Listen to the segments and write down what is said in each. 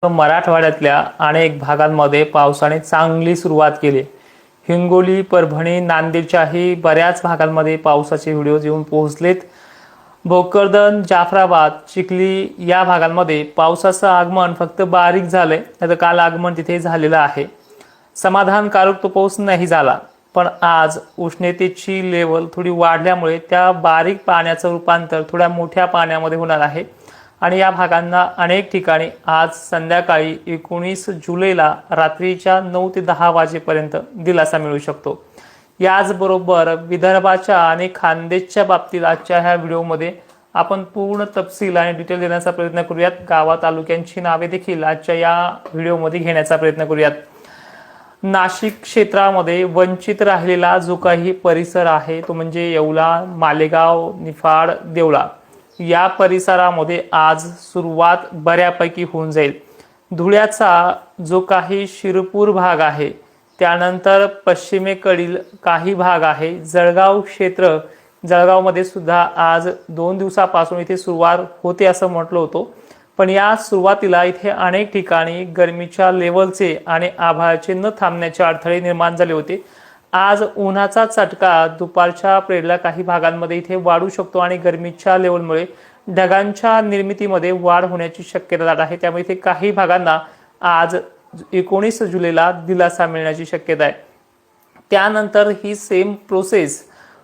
मराठवाड्यातल्या अनेक भागांमध्ये पावसाने चांगली सुरुवात केली। हिंगोली, परभणी, नांदेडच्याही बऱ्याच भागांमध्ये पावसाचे व्हिडिओ येऊन पोहोचलेत। भोकरदन, जाफराबाद, चिखली या भागांमध्ये पावसाचं आगमन फक्त बारीक झालंय, तर काल आगमन तिथे झालेलं आहे। समाधानकारक तो पाऊस नाही झाला, पण आज उष्णतेची लेवल थोडी वाढल्यामुळे त्या बारीक पाण्याचं रूपांतर थोड्या मोठ्या पाण्यामध्ये होणार आहे आणि या भागांना अनेक ठिकाणी आज संध्याकाळी 19 जुलैला रात्रीच्या 9 ते 10 वाजेपर्यंत दिलासा मिळू शकतो। याचबरोबर विदर्भाच्या आणि खानदेशच्या बाबतीत आजच्या ह्या व्हिडिओमध्ये आपण पूर्ण तपशील आणि डिटेल देण्याचा प्रयत्न करूयात। गावा तालुक्यांची नावे देखील आजच्या या व्हिडिओमध्ये घेण्याचा प्रयत्न करूयात। नाशिक क्षेत्रामध्ये वंचित राहिलेला जो काही परिसर आहे तो म्हणजे येवला, मालेगाव, निफाड, देवळा या परिसरामध्ये आज सुरुवात बऱ्यापैकी होऊन जाईल। धुळ्याचा जो काही शिरपूर भाग आहे, त्यानंतर पश्चिमेकडील काही भाग आहे, जळगाव क्षेत्र, जळगावमध्ये सुद्धा आज 2 दिवसापासून इथे सुरुवात होते असं म्हटलं होतं, पण या सुरुवातीला इथे अनेक ठिकाणी गरमीच्या लेवलचे आणि आभाळाचे न थांबण्याचे अडथळे निर्माण झाले होते। आज उन्हाचा चटका दुपारच्या पिरियडला काही भागांमध्ये इथे वाढू शकतो आणि गरमीच्या लेवलमुळे ढगांच्या निर्मितीमध्ये वाढ होण्याची शक्यता दाट आहे। त्यामुळे इथे काही भागांना आज 19 जुलैला दिलासा मिळण्याची शक्यता आहे। त्यानंतर ही सेम प्रोसेस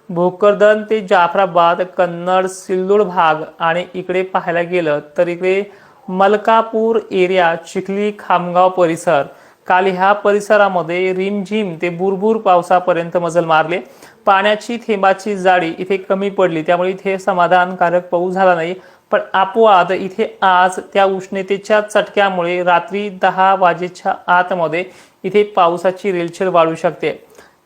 भोकरदन ते जाफराबाद, कन्नड, सिल्लोड भाग आणि इकडे पाहायला गेलं तर इकडे मलकापूर एरिया, चिखली, खामगाव परिसर, काल ह्या परिसरामध्ये रिमझिम ते बुरबुर पावसापर्यंत मजल मारले। पाण्याची थेंबाची जाडी इथे कमी पडली, त्यामुळे इथे समाधानकारक पाऊस झाला नाही, पण आपोआप इथे आज त्या उष्णतेच्या चटक्यामुळे रात्री 10 वाजेच्या आतमध्ये इथे पावसाची रेलचेल वाढू शकते।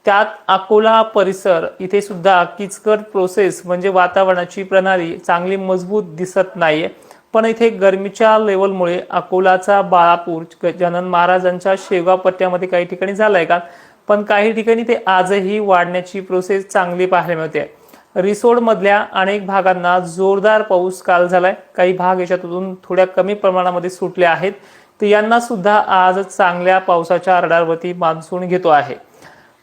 त्यात अकोला परिसर इथे सुद्धा किचकट प्रोसेस म्हणजे वातावरणाची प्रणाली चांगली मजबूत दिसत नाहीये, पण इथे गरमीच्या लेवलमुळे अकोलाचा बाळापूर, गजानन महाराजांच्या शेगाव पट्ट्यामध्ये काही ठिकाणी झालाय का, पण काही ठिकाणी ते आजही वाढण्याची प्रोसेस चांगली पाहायला मिळते। रिसोड मधल्या अनेक भागांना जोरदार पाऊस काल झालाय, काही भाग याच्यातून थोड्या कमी प्रमाणामध्ये सुटले आहेत, तर यांना सुद्धा आज चांगल्या पावसाच्या रडारवरती मान्सून घेतो आहे।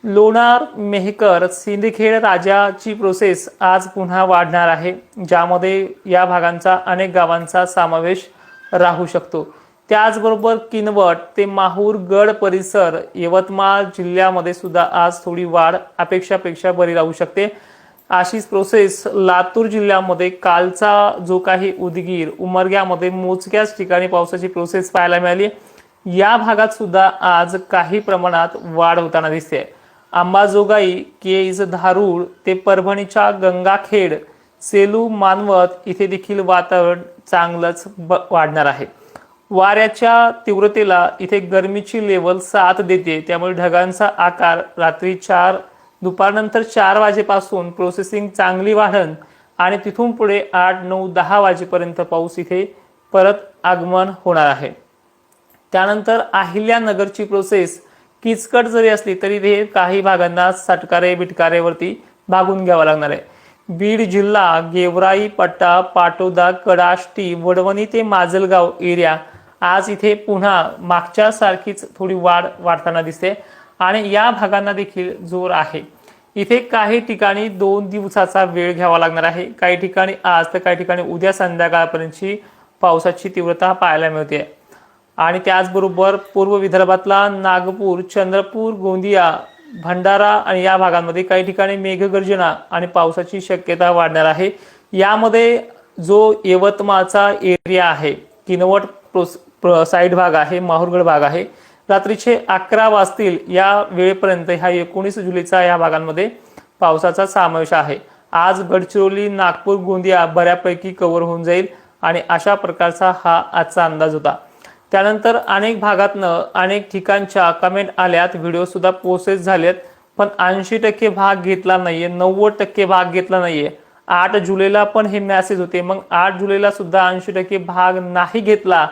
लोणार, मेहकर, सिंदखेड राजाची प्रोसेस आज पुन्हा वाढणार आहे, ज्यामध्ये या भागांचा अनेक गावांचा समावेश राहू शकतो। त्याचबरोबर किनवट ते माहूर गड परिसर यवतमाळ जिल्ह्यामध्ये सुद्धा आज थोडी वाढ अपेक्षापेक्षा बरी राहू शकते। अशीच प्रोसेस लातूर जिल्ह्यामध्ये कालचा जो काही उदगीर, उमरग्यामध्ये मोजक्याच ठिकाणी पावसाची प्रोसेस पाहायला मिळाली। या भागात सुद्धा आज काही प्रमाणात वाढ होताना दिसते। अंबाजोगाई, केज, धारूर ते परभणीच्या गंगाखेड, सेलू, मानवत इथे देखील वातावरण चांगलंच वाढणार आहे। वाऱ्याच्या तीव्रतेला इथे गरमीची लेवल साथ देते, त्यामुळे ढगांचा आकार रात्री दुपारनंतर 4 वाजेपासून प्रोसेसिंग चांगली वाढन आणि तिथून पुढे 8, 9, 10 वाजेपर्यंत पाऊस इथे परत आगमन होणार आहे। त्यानंतर अहिल्यानगरची प्रोसेस किचकट जरी असली तरी ते काही भागांना सटकारे बिटकारेवरती भागून घ्यावा लागणार आहे। बीड जिल्हा, गेवराई पट्टा, पाटोदा, कडाष्टी, वडवणी ते माजलगाव एरिया आज इथे पुन्हा मागच्या सारखीच थोडी वाढताना दिसते आणि या भागांना देखील जोर आहे। इथे काही ठिकाणी 2 दिवसाचा वेळ घ्यावा लागणार आहे, काही ठिकाणी आज तर काही ठिकाणी उद्या संध्याकाळपर्यंतची पावसाची तीव्रता पाहायला मिळते। आणि त्याचबरोबर पूर्व विदर्भातला नागपूर, चंद्रपूर, गोंदिया, भंडारा आणि या भागांमध्ये काही ठिकाणी मेघगर्जना आणि पावसाची शक्यता वाढणार आहे। यामध्ये जो यवतमाळचा एरिया आहे, किनवट साईड भाग आहे, माहूरगड भाग आहे, रात्रीचे 11 वाजतील या वेळेपर्यंत ह्या 19 जुलैचा या भागांमध्ये पावसाचा समावेश आहे। आज गडचिरोली, नागपूर, गोंदिया बऱ्यापैकी कव्हर होऊन जाईल आणि अशा प्रकारचा हा आजचा अंदाज होता। त्यानंतर अनेक भागातनं अनेक ठिकाणच्या कमेंट आल्यात, व्हिडिओ सुद्धा प्रोसेस झालेत, पण 80% भाग घेतला नाहीये, 90% भाग घेतला नाहीये। 8 जुलैला पण हे मेसेज होते, मग 8 जुलैला सुद्धा 80% भाग नाही घेतला,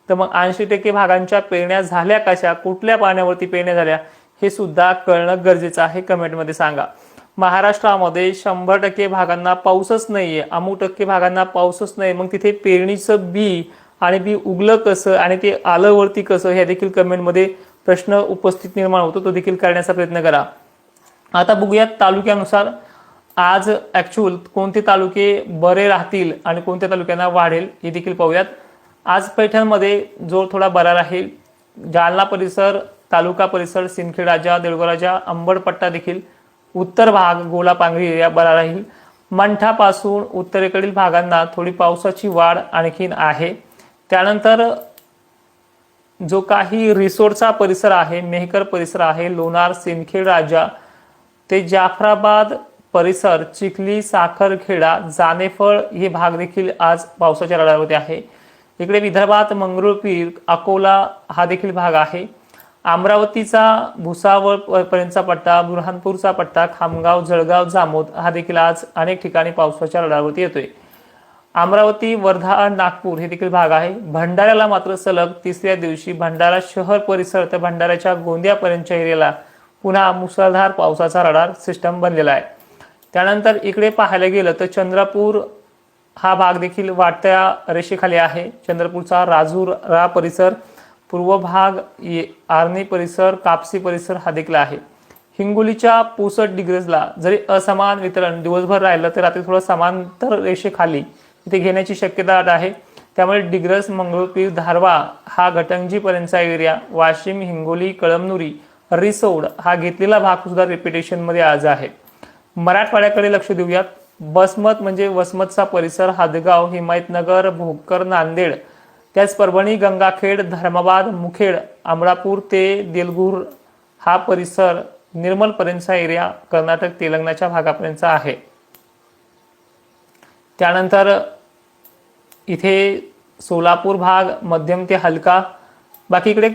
तर मग 80% भागांच्या पेरण्या झाल्या कशा, कुठल्या पाण्यावरती पेरण्या झाल्या हे सुद्धा कळणं गरजेचं आहे। कमेंटमध्ये सांगा। महाराष्ट्रामध्ये 100% भागांना पाऊसच नाहीये, अमुक टक्के भागांना पाऊसच नाही, मग तिथे पेरणीचं बी आणि बी उगलं कसं आणि ते आलं वरती कसं, ह्या देखील कमेंटमध्ये प्रश्न उपस्थित निर्माण होतो, तो देखील करण्याचा प्रयत्न करा. आता बघूयात तालुक्यानुसार आज ॲक्च्युअल कोणते तालुके बरे राहतील आणि कोणत्या तालुक्यांना वाढेल हे देखील पाहूयात. आज पैठणमध्ये जोर थोडा बरा राहील. जालना परिसर, तालुका परिसर, सिंदखेडराजा, देऊळगावराजा, अंबडपट्टा देखील, उत्तर भाग, गोलापांगरी एरिया बरा राहील. मंठापासून उत्तरेकडील भागांना थोडी पावसाची वाढ आणखीन आहे. त्यानंतर जो काही रिसोडचा परिसर आहे, मेहकर परिसर आहे, लोणार, सिंदखेडराजा ते जाफराबाद परिसर, चिखली, साखरखेडा, जानेफळ हे भाग देखील आज पावसाच्या रडारवरती आहे. इकडे विदर्भात मंगरुळपीर, अकोला हा देखील भाग आहे. अमरावतीचा भुसावळ पर्यंतचा पट्टा, बुरहानपूरचा पट्टा, खामगाव, जळगाव, जामोद हा देखील आज अनेक ठिकाणी पावसाच्या रडारवरती येतोय. अमरावती, वर्धा, नागपूर हे देखील भाग आहे. भंडाऱ्याला मात्र सलग तिसऱ्या दिवशी भंडारा शहर परिसर तर भंडाऱ्याच्या गोंदियापर्यंतच्या एरियाला पुन्हा मुसळधार पावसाचा रडार सिस्टम बनलेला आहे. त्यानंतर इकडे पाहायला गेलं तर चंद्रपूर हा भाग देखील वाढत्या रेषेखाली आहे. चंद्रपूरचा राजुरा परिसर, पूर्व भाग, आर्णी परिसर, कापसी परिसर हा देखील आहे. हिंगोलीच्या पुसद डिग्रजला जरी असमान वितरण दिवसभर राहिलं तर रात्री थोडं समांतर रेषेखाली इथे घेण्याची शक्यता आहे. त्यामुळे डिग्रस, मंगरुळपीर, धारवा हा घटंजीपर्यंतचा एरिया, वाशिम, हिंगोली, कळमनुरी, रिसोड हा घेतलेला भाग सुद्धा रिपिटेशनमध्ये आज आहे. मराठवाड्याकडे लक्ष देऊयात. बसमत म्हणजे वसमतचा परिसर, हदगाव, हिमायतनगर, भोकर, नांदेड, त्याच परभणी, गंगाखेड, धर्माबाद, मुखेड, अमरापूर ते देलगूर हा परिसर, निर्मलपर्यंतचा एरिया कर्नाटक, तेलंगणाच्या भागापर्यंतचा आहे. त्यानंतर इथे सोलापूर भाग मध्यम ते हलका, बाकी इकडे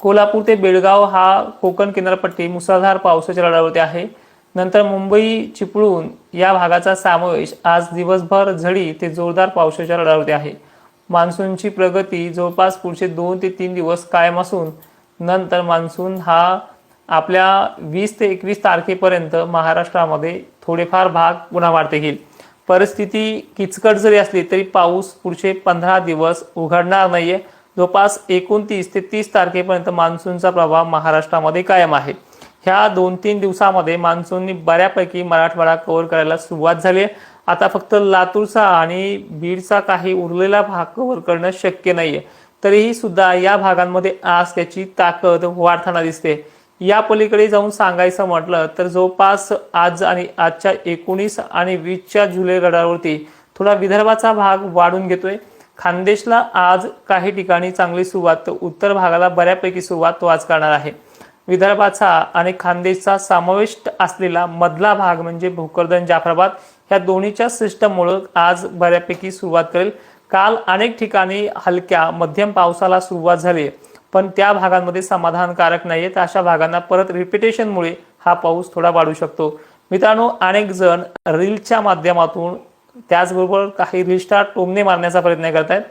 कोल्हापूर ते बेळगाव हा कोकण किनारपट्टी मुसळधार पावसाच्या रडारवरती आहे. नंतर मुंबई, चिपळूण या भागाचा समावेश आज दिवसभर झडी ते जोरदार पावसाच्या रडारवरती आहे. मान्सूनची प्रगती जवळपास पुढचे 2 ते 3 दिवस कायम असून नंतर मान्सून हा आपल्या 20 ते 21 तारखेपर्यंत महाराष्ट्रामध्ये थोडेफार भाग पुन्हा वाढते येईल. परिस्थिती किचकट जरी असली तरी पाऊस पुढचे 15 दिवस उघडणार नाहीये. जवळपास 29 ते 30 तारखेपर्यंत मान्सूनचा प्रभाव महाराष्ट्रामध्ये कायम आहे. ह्या 2-3 दिवसामध्ये मान्सूनने बऱ्यापैकी मराठवाडा कव्हर करायला सुरुवात झाली आहे. आता फक्त लातूरचा आणि बीडचा काही उरलेला भाग कव्हर करणं शक्य नाहीये. तरीही सुद्धा या भागांमध्ये आज त्याची ताकद वाढताना दिसते. या पलीकडे जाऊन सांगायचं म्हटलं तर जवळपास आज आणि आजच्या 19 आणि 20च्या जुलै रडारवरती थोडा विदर्भाचा भाग वाढून घेतोय. खानदेशला आज काही ठिकाणी चांगली सुरुवात, तर उत्तर भागाला बऱ्यापैकी सुरुवात तो आज करणार आहे. विदर्भाचा आणि खानदेशचा समावेश असलेला मधला भाग म्हणजे भोकरदन, जाफराबाद ह्या दोन्हीच्या सिस्टममुळे आज बऱ्यापैकी सुरुवात करेल. काल अनेक ठिकाणी हलक्या मध्यम पावसाला सुरुवात झाली, पण त्या भागांमध्ये समाधानकारक नाहीये. तर अशा भागांना परत रिपिटेशनमुळे हा पाऊस थोडा वाढू शकतो. मित्रांनो, अनेक जण रीलच्या माध्यमातून त्याचबरोबर काही रीलस्टार टोमणे मारण्याचा प्रयत्न करतायत.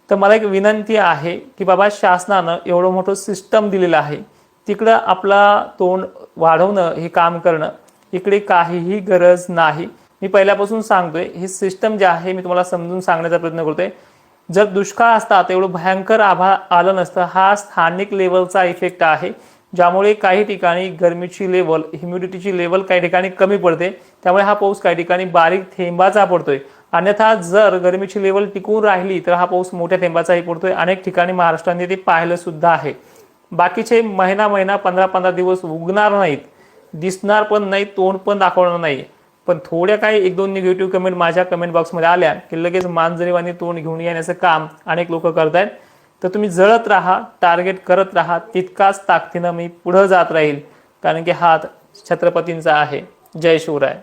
तर मला एक विनंती आहे की बाबा, शासनानं एवढं मोठं सिस्टम दिलेलं आहे, तिकडं आपला तोंड वाढवणं हे काम करणं इकडे काहीही गरज नाही. मी पहिल्यापासून सांगतोय, हे सिस्टम जे आहे मी तुम्हाला समजून सांगण्याचा प्रयत्न करतोय. जर दुष्काळ असता तर एवढं भयंकर आभाळ आलं नसतं. हा स्थानिक लेवलचा इफेक्ट आहे, ज्यामुळे काही ठिकाणी गरमीची लेवल, ह्युमिडिटीची लेवल काही ठिकाणी कमी पडते. त्यामुळे हा पाऊस काही ठिकाणी बारीक थेंबाचा पडतोय. अन्यथा जर गरमीची लेवल टिकून राहिली तर हा पाऊस मोठ्या थेंबाचाही पडतोय. अनेक ठिकाणी महाराष्ट्राने ते पाहिलं सुद्धा आहे. बाकीचे महिना 15-15 दिवस उगणार नाहीत, दिसणार पण नाही, तोंड पण दाखवणार नाही. पण थोड्या काही 1-2 निगेटिव्ह कमेंट माझ्या कमेंट बॉक्समध्ये आल्या की लगेच मांजरीवाणी तोंड घेऊन येण्याचं काम अनेक लोक करतायत. तर तुम्ही जळत राहा, टार्गेट करत राहा, तितकाच ताकदीनं मी पुढे जात राहील, कारण की हात छत्रपतींचा आहे. जय शिवराय.